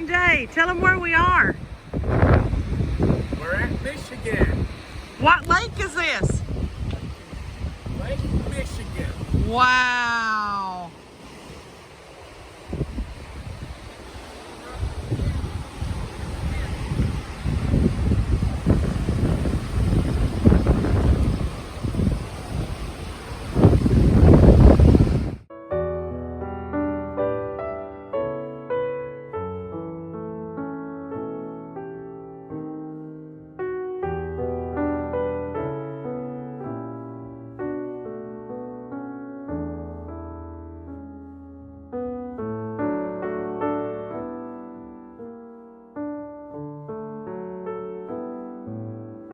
day. Tell them where we are. We're at Michigan. What lake is this? Lake Michigan. Wow.